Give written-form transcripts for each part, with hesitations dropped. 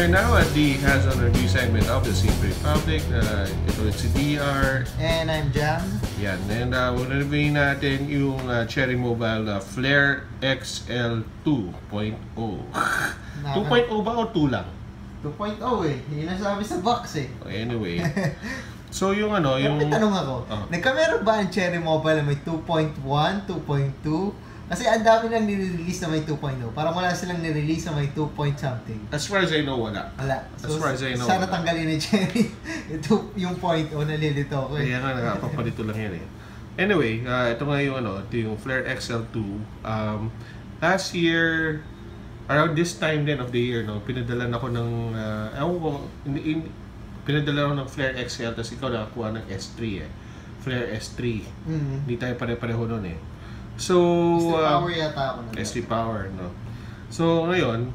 We're now at the hands-on review segment of the Simple Republic. Ito si DR. And I'm Jam. Yan. And review natin yung Cherry Mobile Flare XL 2.0. 2.0 ba o 2 lang? 2.0 eh. Yun ang sabi sa box eh. Anyway. So yung ano, yung... May tanong ako. Nagkamera ba ang Cherry Mobile na may 2.1, 2.2? Kasi ang dami lang nire-release na may 2.0. Parang wala silang nire-release na may 2 point something. As far as I know, wala. Wala. So, as far as I know, sana tanggalin ni Cherry. Ito yung .0, nalilito ko eh. Kaya nga, nakapapalito lang yan eh. Anyway, ito nga yung ano, ito yung Flare XL2. Last year, around this time then of the year, no, pinadalan ako ng, pinadala ako ng Flare XL, tapos ikaw nakakuha ng S3 eh. Flare S3. Hindi tayo pare-pareho nun eh. So, SP Power yata ako na. SP Power, no. So, ngayon,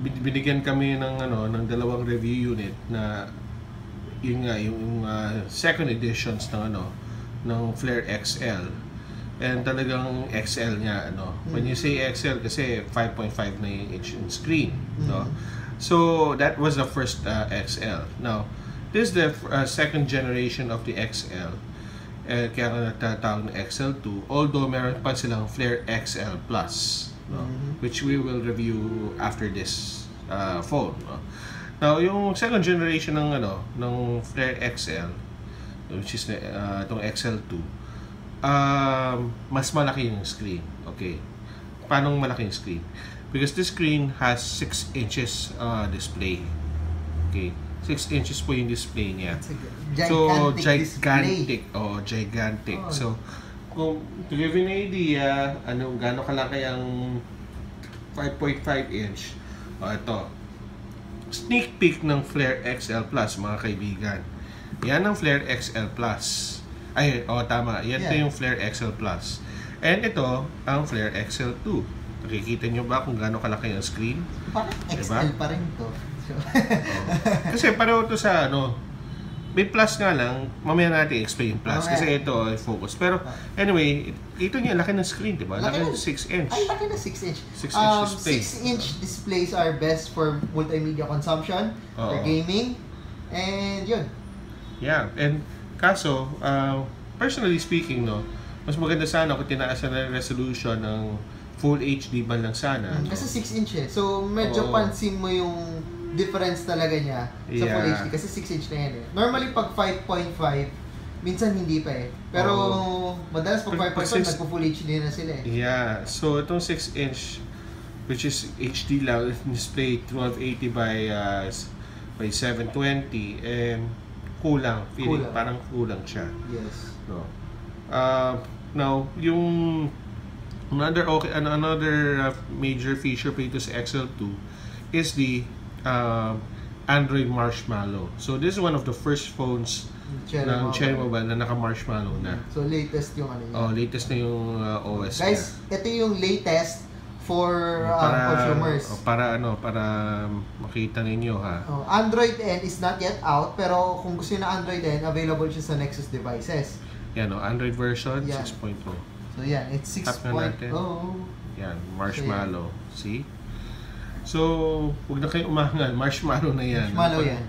binigyan kami ng ano, ng dalawang review unit na yun nga yung second editions ng ano, ng Flare XL. And talagang XL niya, ano. When you say XL kasi 5.5 na yung inch screen, no. So, that was the first XL. Now, this is the second generation of the XL. Kaya nga natatawag na XL2, although meron pa silang Flare XL Plus, no? Which we will review after this phone, no? Now, yung second generation ng ano, ng Flare XL, which is itong XL2, mas malaki yung screen. Okay, paano malaki yung screen? Because this screen has 6 inches display. Okay, 6 inches po yung display niya. So, gigantic. Oh, gigantic. Oh. So, kung to give you an idea, ano, gaano kalaki ang 5.5 inch. Ito. Sneak peek ng Flare XL Plus, mga kaibigan. Yan ang Flare XL Plus. Ay, tama. Yan to yung Flare XL Plus. And ito, ang Flare XL2. Nakikita nyo ba kung gaano kalaki ang screen? Bakit XL pa rin to? Kasi pareho to sa ano, may plus nga lang, mamaya natin explain yung plus kasi ito ay focus. Pero anyway, ito niya, laki ng screen, diba? Laki ng 6 inch. Ay, laki ng 6 inch. 6 inch display. 6 inch displays are best for multimedia consumption, for gaming, and yun. Yeah, and kaso, personally speaking, no, mas maganda sana kung tinaasan na resolution ng Full HD man lang sana. Kasi 6 inch eh. So, medyo pansin mo yung difference talaga niya sa Full HD. Kasi 6 inch na yan eh. Normally, pag 5.5, minsan hindi pa eh. Pero, madalas pag 5.5, nagpo-Full HD na sila eh. Yeah. So, itong 6 inch, which is HD lang, display 1280 by 720, and kulang. Feeling parang kulang siya. Yes. No. Now, yung another major feature pa ito sa XL2 is the Android Marshmallow. So this is one of the first phones ng Cherry Mobile na naka-marshmallow na. So latest yung ano yun. Latest na yung OS. Guys, ito yung latest for consumers. Para makita ninyo ha. Android N is not yet out, pero kung gusto niyo na Android N, available siya sa Nexus devices. Yan Android version 6.0. So yan, it's 6.0. Yan, marshmallow. See? So, huwag na kayo umangal. Marshmallow na yan. Marshmallow yan.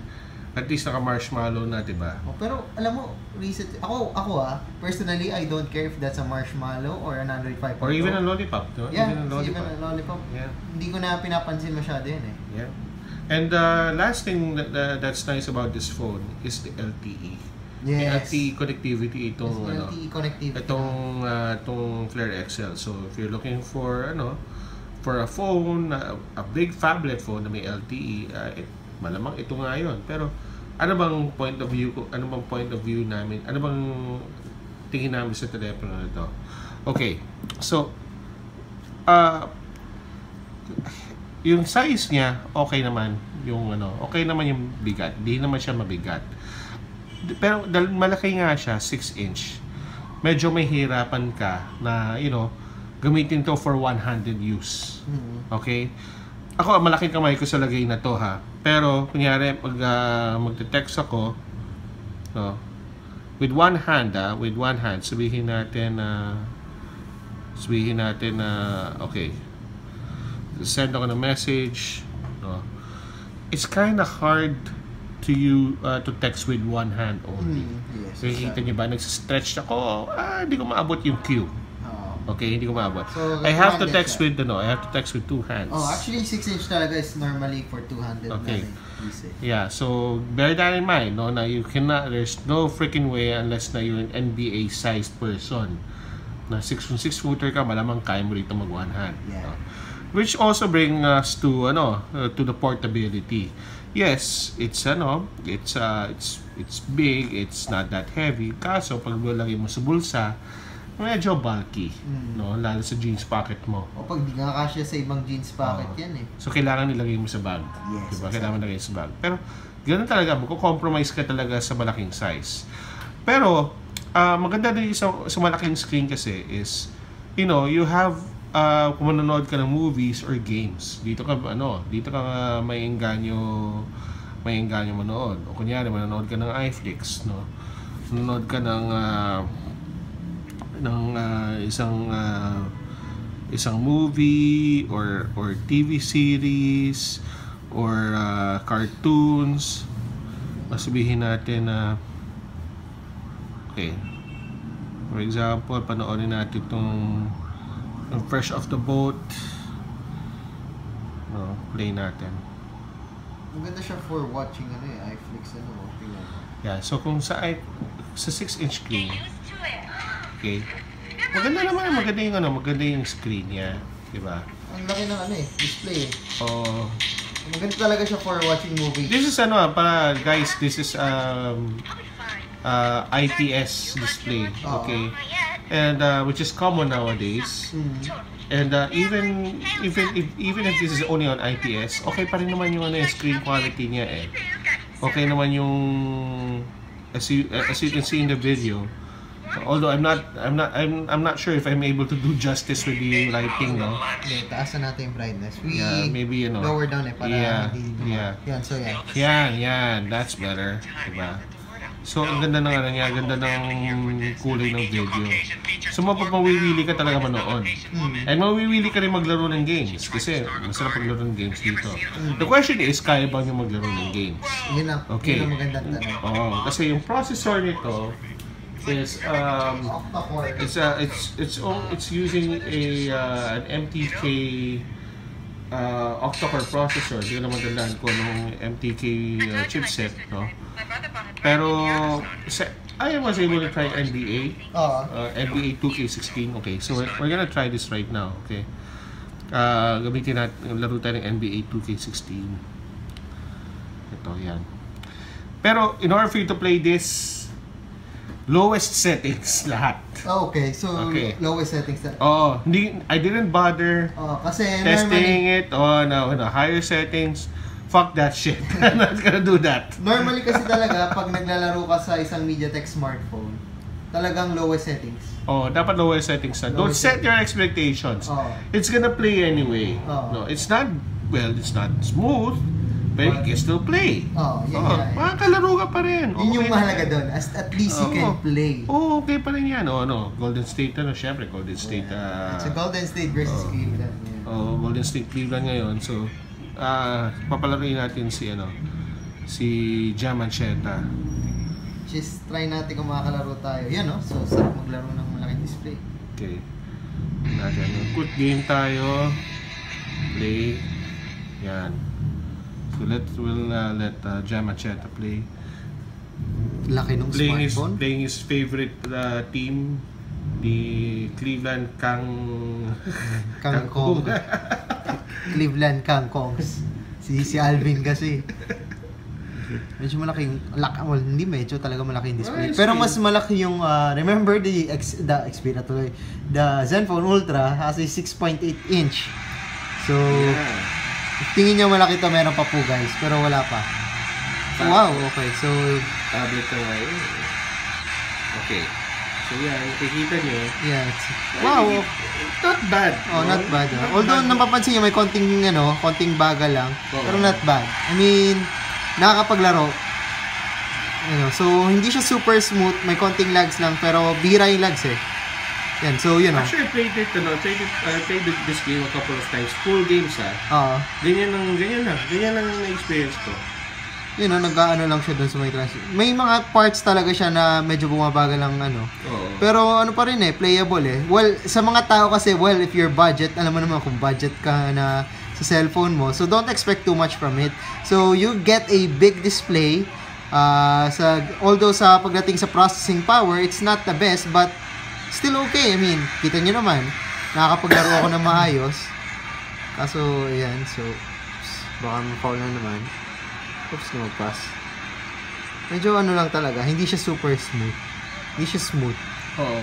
At least naka-marshmallow na, diba? Pero, alam mo, ako personally, I don't care if that's a marshmallow or an Android 5.0. Or even a lollipop, no? Yeah, even a lollipop. Yeah. Hindi ko na pinapansin masyado yan eh. Yeah. And last thing that's nice about this phone is the LTE. Yes. LTE connectivity itong LTE connectivity itong Flare XL. So if you're looking for for a phone, a big phablet phone na may LTE, malamang ito nga 'yon. Pero ano bang point of view namin? Ano bang tingin namin sa telepono na ito? Okay. So yung size niya okay naman, okay naman yung bigat. Di naman siya mabigat. Pero dahil malaki nga siya, 6 inch, medyo may hirapan ka na, gamitin to for one-handed use. Okay? Ako, malaking kamay ko sa lagay na to ha. Pero, kunyari, magte-text ako, with one hand, sabihin natin, okay. send ako ng message, no? It's kind of hard to text with one hand only. Yes. So, nakikita niyo ba, nag-stretch ako, hindi ko maabot yung cue. Okay, hindi ko maabot. So, I have to text with two hands. Actually 6-inch talaga is normally for two-handed. Okay. Yeah, so bear that in mind, no, na you cannot, there's no freaking way unless na you're an NBA sized person. Na 6'6" ka, malamang kaya mo rito mag one hand. Yeah. No? Which also bring us to to the portability. Yes, it's big, it's not that heavy. Kaso pag lagay mo sa bulsa, medyo bulky, no, lalo sa jeans pocket mo. O pag di nga kasya sa ibang jeans pocket yan eh. So kailangan ilagay mo sa bag. Yes, diba? Kailangan ilagay sa bag. Pero ganoon talaga, magko-compromise ka talaga sa malaking size. Pero maganda din sa malaking screen kasi is, you have kung manonood ka ng movies or games, dito ka maiengganyo manood. O kunyari manonood ka ng iFlix, no. Manonood ka ng isang movie or TV series or cartoons. Sabihin natin na okay, for example, panoorin natin itong Fresh Off the Boat, play natin. Maganda siya for watching iFlix Yeah, so kung sa 6-inch screen, okay, maganda yung screen niya, diba? Ang laki ng display. Oh, maganda talaga siya for watching movies. This is para guys, this is IPS display, okay, and which is common nowadays. And even if this is only on IPS, okay pa rin naman yung screen quality niya eh. Okay naman yung as you can see in the video. Although I'm not sure if I'm able to do justice with the lighting, no. Okay, taasan natin yung brightness. Maybe lower down para yan. So yan, that's better, diba? So ang ganda ng ganda ng kulay ng video. So mawiwili ka talaga manood. And mawiwili ka rin maglaro ng games kasi masarap maglaro ng games dito. The question is, kaya ba niyo maglaro ng games? Okay. Yun ang magandang tanong. Kasi yung processor nito is it's using an MTK octa-core processor. Hindi ko naman tandaan ko nung MTK chipset, no? Pero I was able to try NBA, NBA 2K16. Okay, so we're gonna try this right now. Okay, gamitin natin, laro tayo ng NBA 2K16. Ito, yan. Pero in order for you to play this, lowest settings lahat. Okay, so lowest settings na. I didn't bother kasi testing it on higher settings. Fuck that shit. I'm not gonna do that. Normally kasi talaga pag naglalaro ka sa isang MediaTek smartphone, talagang lowest settings. Dapat lowest settings na. Don't set your expectations. It's gonna play anyway. No, it's not smooth, but it can still play. Makakalaro ka pa rin. Yun yung mahalaga doon. At least you can play. Okay pa rin yan. Golden State syempre Golden State. It's a Golden State versus Cleveland. Golden State Cleveland ngayon. So, papalaruin natin si Giammancetta. Just try natin kung makakalaro tayo. Yan, no? So, sarap maglaro ng malaking display. Okay. Quick game tayo. Play. Yan. So, we'll let Giammancetta play. Laki nung smartphone. Playing his favorite team, the Cleveland Kangkong. Cleveland Kangkongs. Si Alvin kasi. Medyo malaking, hindi medyo talaga malaki yung display. Pero mas malaki yung, remember the Xperia tuloy, the Zenfone Ultra has a 6.8 inch. So, tingin nyo malaki to, meron pa po guys, pero wala pa. Wow, okay. So, tablet na nga yun. Okay. So yan, nakikita nyo. Yeah. Wow. Not bad. Not bad. Although napapansin nyo may konting baga lang. Pero not bad. I mean, nakakapaglaro. So hindi siya super smooth, may konting lags lang pero bihira yung lags eh. So Yan, so yun Actually, I played this game a couple of times. Full games Ganyan ang na-experience ko. Yun nag-aano lang siya dun sa may transit. May mga parts talaga siya na medyo bumabagal lang Oo. Pero ano pa rin playable Well, sa mga tao kasi, if your budget, alam mo naman kung budget ka na sa cellphone mo, so don't expect too much from it. So you get a big display. Although sa pagdating sa processing power, it's not the best, but still okay. I mean, kita nyo naman, nakakapaglaro ako ng maayos. Kaso, ayan, so baka ma-foul na naman. Oops, lumagpas. Medyo lang talaga, hindi siya super smooth. Hindi siya smooth. Oo.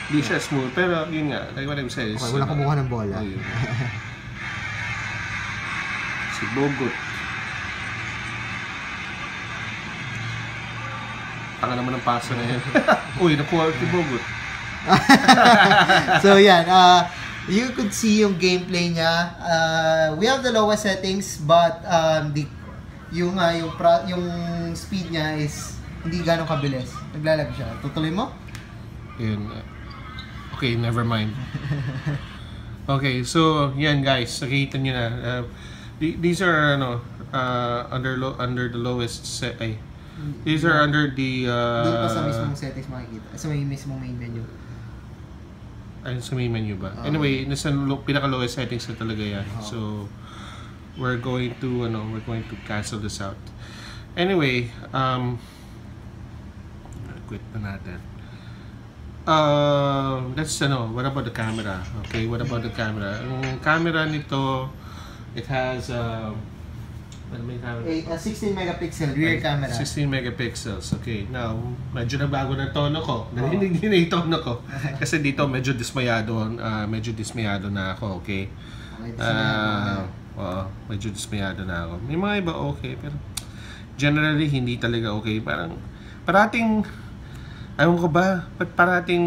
Hindi siya smooth, pero yun nga, like what I'm saying. Okay, wala kumuha ng bola. Si Bogut. Tanga naman ng paso na yan. Uy, nakuha si Bogut. So yan, you could see yung gameplay niya. We have the lowest settings, but yung speed niya is hindi ganong kabilis. Naglalag siya. Tutuloy mo? Yun. Okay, never mind. Okay, so yan guys, nakikita nyo na. These are under the lowest these are under the doon pa sa mismong settings makikita. Sa may mismong main menu. Ayun sa main menu ba? Anyway, nasa pinaka-lowest settings na talaga yan. So we're going to cancel this out. Anyway, quit na natin. What about the camera? Okay, what about the camera? Ang camera nito, it has a 16 megapixel rear camera. 16 megapixels. Okay, now, medyo nabago ng tono ko. Narinig din na yung tono ko. Kasi dito medyo dismayado na ako, okay? Medyo dismayado na ako. May mga iba okay, pero generally hindi talaga okay. Parating ayaw ko ba, parating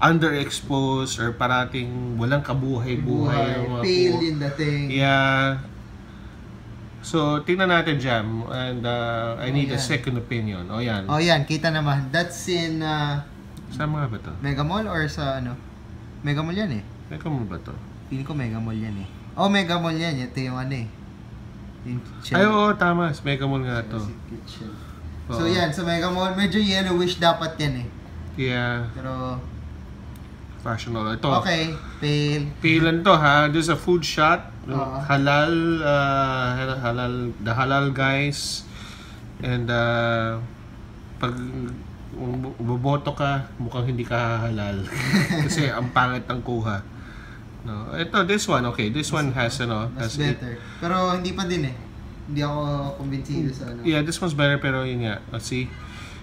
underexposed or parating walang kabuhay-buhay. Pale yung dating. Yeah. So, tingnan natin Jam. And I need a second opinion. Yan. Yan, kita naman. That's in saan mga ba to? Mega Mall or sa Mega Mall yan Mega Mall ba to? Pili ko Mega Mall yan Mega Mall yan. Ito yung Ay, oo, tama. Mega Mall nga to. So yan, sa Mega Mall, medyo yellowish dapat yan Yeah. Pero fashionable. Ito. Okay, pale. Pale to ha. This is a food shot. Halal, the halal guys. And pag boboto ka, mukhang hindi ka halal. Kasi ang pangit ng kuha. No, this one, okay. This one has mas better. Pero hindi pa din Hindi ako kumbinsido sa Yeah, this one's better pero yun nga. Let's see.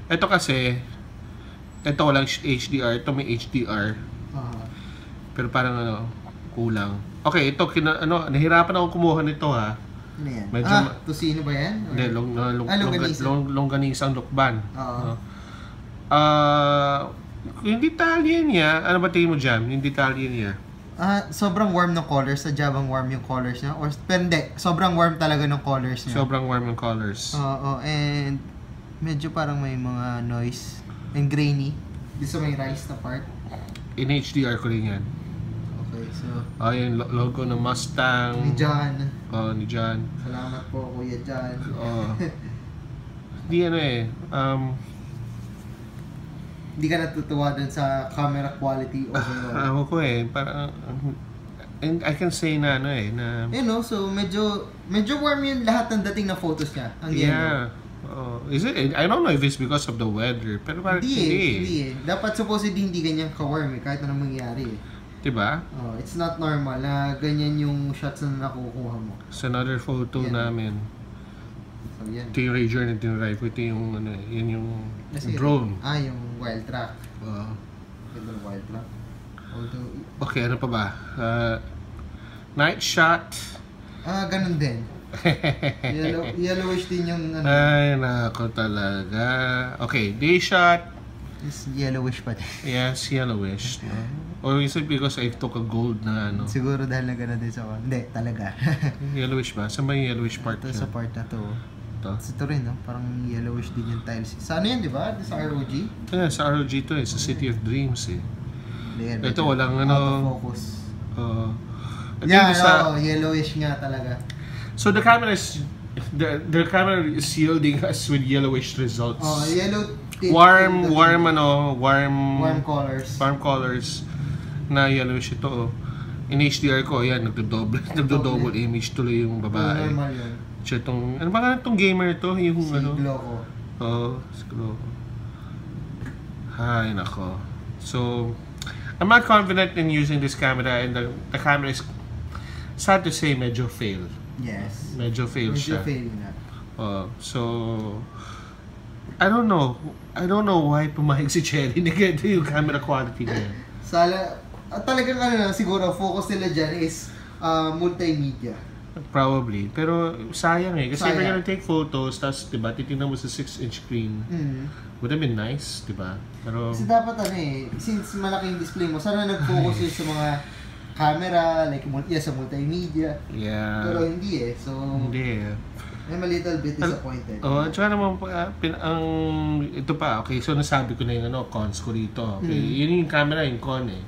Ito kasi walang HDR, ito may HDR. Pero parang kulang. Okay, ito nahirapan ako kumuha nito ha. Ano yan? Medyo Tosino ba yan? Hindi, longganisang lukban. Yung detalye niya, ano ba tingin mo Jam? Yung detalye niya? Sobrang warm ng colors. Sadyabang warm yung colors niya. Pero hindi, sobrang warm talaga ng colors niya. Sobrang warm ng colors. And medyo parang may mga noise and grainy. Dito sa may rice na part. In HDR ko rin yan. Okay, so yung logo ng Mustang. ni John. Ni John. Salamat po, Kuya John. Di Hindi ka natutuwa dun sa camera quality overall. Ako parang and I can say na na so medyo warm yung lahat ng dating na photos niya. Ang is it? I don't know if it's because of the weather, pero parang hindi. Dapat supposedly hindi ganyan ka-warm kahit anong mangyari Diba? It's not normal na ganyan yung shots na nakukuha mo. It's another photo namin. So yan. Ito yung Ranger na tinry ko. Ito yung yan yung drone. Yung wild track. Ito yung wild track. Okay, ano pa ba? Night shot. Ganun din. Yellowish din yung Ay, nako talaga. Okay, day shot. Is yellowish pa din. Yes, yellowish. Or is it because I took a gold na Siguro dahil na gano'n din sa Hindi, talaga. Yellowish ba? Saan ba yung yellowish part? Ito sa part na to. to? Ito rin, no? Parang yellowish din yung tiles. Sa ano yan, di ba? Sa ROG? Yeah, sa ROG to eh. Sa City of Dreams eh. Yan, Ito walang ano... out of focus. Yeah, yellowish nga talaga. So the camera is... The camera is yielding us with yellowish results. Yellow tint. Warm colors na yellowish ito. Oh. In HDR ko, ayan, nagdo-double image tuloy yung babae. Normal yun. Siya tong, ano ba nga itong gamer to? Yung si ano? Gloco. Si Gloco. Ay, nako. So, I'm not confident in using this camera and the camera is, sad to say, medyo fail. Yes. Medyo fail siya. Medyo fail na. So, I don't know why pumayag si Cherry na ganito yung camera quality niya. Talagang ano, siguro focus nila dyan is multimedia. Probably. Pero sayang eh. Kasi if you're gonna take photos, tapos diba, titignan mo sa 6-inch screen, would have been nice, diba? Pero... Kasi dapat ano eh, since malaking display mo, sana nag-focus yun sa mga camera, like sa multimedia. Yeah. Pero hindi eh. So, hindi eh. I'm a little bit disappointed. At saka naman, ito pa, okay, so nasabi ko na yung cons ko rito. Okay, yun yung camera, yung con eh.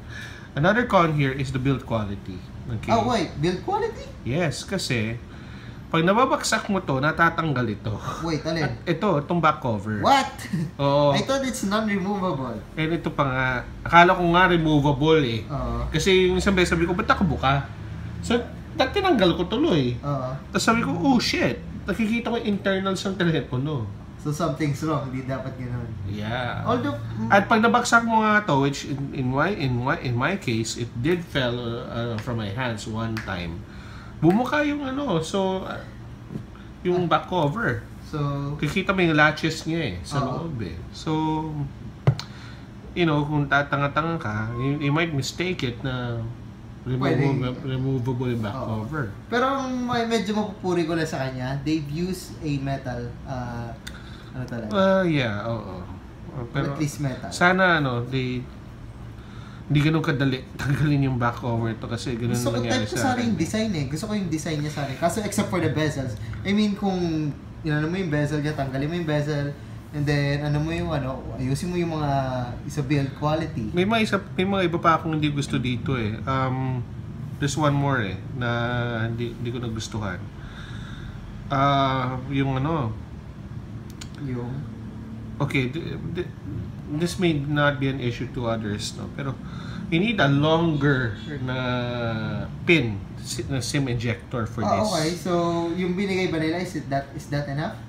Another con here is the build quality. Okay. Oh wait, build quality? Yes, kasi pag nababaksak mo to, natatanggal ito. Wait, alin? At itong back cover. What? Oo. I thought it's non-removable. And ito pa nga, akala ko nga removable eh. Kasi yung isang beses sabi ko, ba't nakabuka? So, tinanggal ko tuloy. Tapos sabi ko, oh shit, nakikita ko yung internals ng telepono. So something's wrong, hindi dapat ganoon. Yeah. Although, at pag nabaksak mo nga to, which in my case, it did fell from my hands one time. Bumuka yung yung back cover. So, kikita mo yung latches niya eh, sa loob eh. So, kung tatanga-tanga ka, you might mistake it na removable back cover. Pero medyo mapupuri ko lang sa kanya, they've used a metal, ano talaga? Yeah, oo. Pero, at least metal. Sana hindi ganun kadali tanggalin yung back cover to kasi ganun gusto nangyari sa akin. Gusto ko yung design eh. Gusto ko yung design niya sa akin. Kaso except for the bezels. I mean, kung mo yung bezel niya, tanggalin mo yung bezel, and then ayusin mo yung mga isa build quality. May mga iba pa akong hindi gusto dito eh. There's one more eh na hindi ko nagustuhan. Yung okay, this may not be an issue to others, no? Pero you need a longer na pin na SIM ejector for this. Okay, so yung binigay ba nila, is that enough?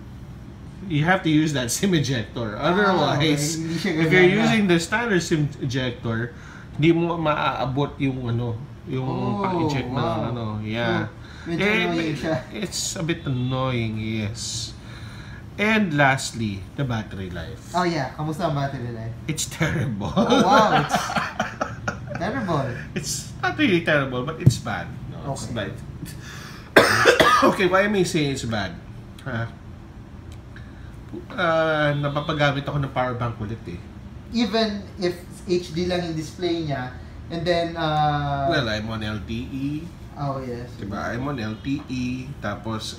You have to use that SIM ejector. Otherwise, okay. if you're using the standard SIM ejector, hindi mo maaabot yung pa-eject na yeah. Medyo annoying siya. It's a bit annoying, yes. And lastly, the battery life. Oh yeah, kamusta ang battery life? It's terrible. Oh wow, it's terrible. It's not really terrible, but it's bad. No, it's bad. Okay, why am I saying it's bad? Napapagamit ako ng power bank ulit eh. Even if HD lang yung display niya, and then well, I'm on LTE. Oh yes. Diba? I'm on LTE, tapos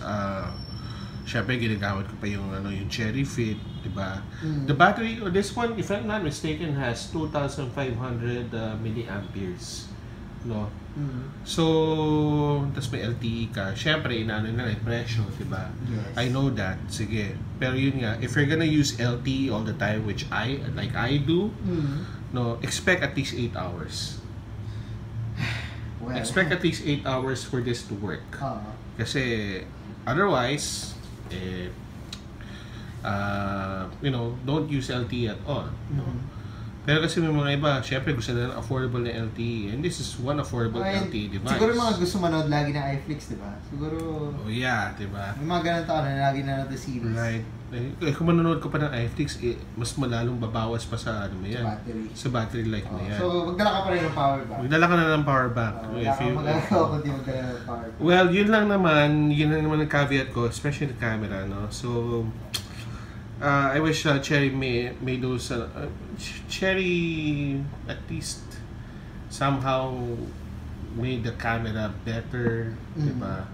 syempre ginagamit ko pa yung Cherry Fit, diba? The battery, this one, if I'm not mistaken, has 2,500 milliamperes, no? So, tas may LTE ka. Syempre, inaano na yung presyo, diba? Yes. I know that, sige. Pero yun nga, if you're gonna use LTE all the time, which I do, no, expect at least 8 hours. Well, expect at least 8 hours for this to work. Kasi, otherwise, don't use LTE at all. Pero kasi may mga iba, syempre gusto nila affordable na LTE, and this is one affordable LTE device. Siguro mga gusto manood lagi ng iFlix, diba? Siguro... Oh yeah, diba? May mga ganun tao na lagi nanood ng series. Right. Kung manonood ko pa ng iFlix, mas malalong babawas pa sa sa battery life na yan. So, magdala ka pa rin ng power bank. Magdala ka na ng power bank. Wala kang magagawa kundi magdala ng power bank. Well, yun lang naman ang caveat ko, especially the camera, no? So, I wish Cherry may those Cherry at least somehow made the camera better, diba?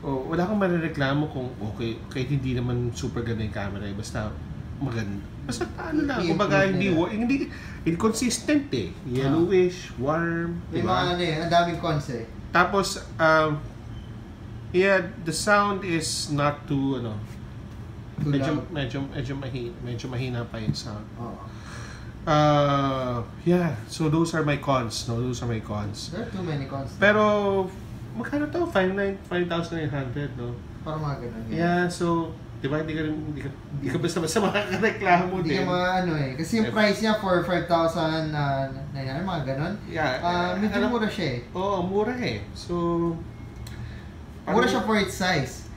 wala kang marereklamo kung okay, kahit hindi naman super ganda yung camera, basta maganda. Basta ano lang, kumbaga hindi inconsistent eh. Yellowish, warm, may mga ano eh, ang daming cons eh. Tapos, yeah, the sound is not too, medyo mahina pa yung sound. Yeah, so those are my cons. No, those are my cons. There are too many cons. Pero, magkano to? 5,900, no? Parang mga ganun. Yeah, so, di ba, hindi ka basta-basta makakareklamo din. Hindi ka kasi yung price niya for 5,900, mga ganun. Yeah. Medyo mura siya eh. Oo, mura eh. So, mura siya for its size.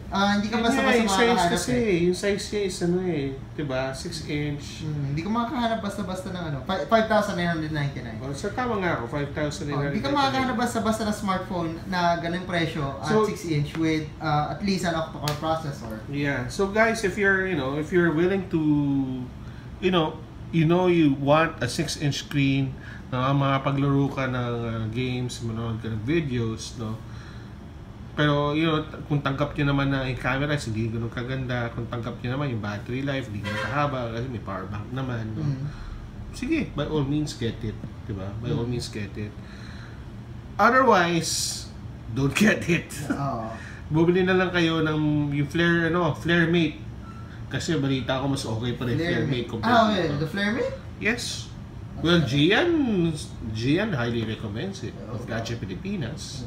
Hindi ka basta-basta makakahanap kasi, yung size niya is diba, 6 inch. Hindi ka makakahanap basta-basta ng 5,999. Well, so tama nga ako, 5,999. Hindi ka makakahanap basta-basta ng smartphone na ganung presyo at 6 inch with at least an octa-core processor. Yeah. So guys, if you're willing to, you want a 6-inch screen na makapaglaro ka ng games, manood ka ng videos, no? Pero, kung tanggap nyo naman na yung camera, hindi ganun kaganda. Kung tanggap nyo naman yung battery life, hindi ganun kahaba kasi may power bank naman. No? Sige, by all means get it. Diba? By all means get it. Otherwise, don't get it. Bumili na lang kayo ng yung Flare Mate. Kasi balita ko mas okay pa rin Flare Mate the Flare Mate? Yes. Well, Gian highly recommends it of Gadget Pilipinas.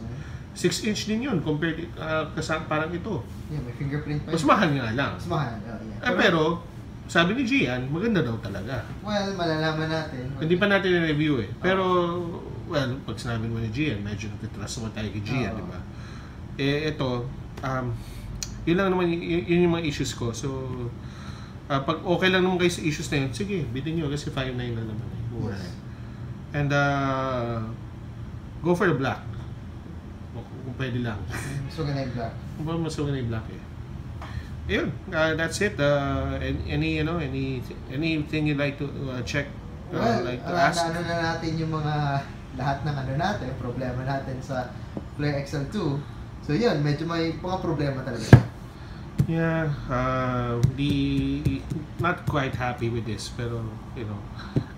6-inch din yun compared parang ito. Yeah, may fingerprint pa. Mas mahal nga lang. Mas mahal, yeah. Pero, sabi ni Gian, maganda daw talaga. Well, malalaman natin. Hindi pa natin na-review eh. Pero, well, pag sinabi mo ni Gian, medyo nagtitrust naman tayo kay Gian, di ba? Ito, yun lang naman, yun yung mga issues ko. So, pag okay lang naman kayo sa issues na yun, sige, bitin nyo kasi 5.9 na naman eh. Mura. And, go for the black. Kung pwede lang. Masugan na yung black. Kung masugan na yung black eh. Ayun, that's it. Anything you'd like to check? Like to ask? Ano na natin yung mga lahat ng natin, problema natin sa Flare XL2. So yun, medyo may mga problema talaga. Yeah, not quite happy with this, pero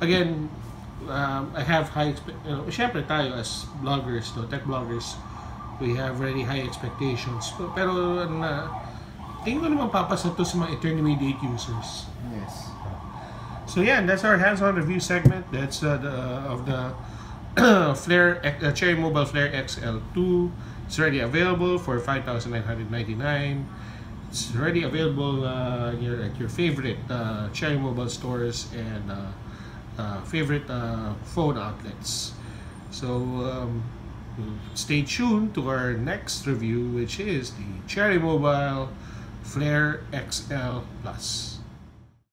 again, I have high syempre tayo as bloggers, tech bloggers, we have very high expectations. Pero tingin ko naman papasa to sa mga intermediate users. Yes. So yeah, that's our hands-on review segment. That's of the Flare Cherry Mobile Flare XL2. It's already available for 5,999. It's already available at your favorite Cherry Mobile stores and favorite phone outlets. So stay tuned to our next review, which is the Cherry Mobile Flare XL Plus.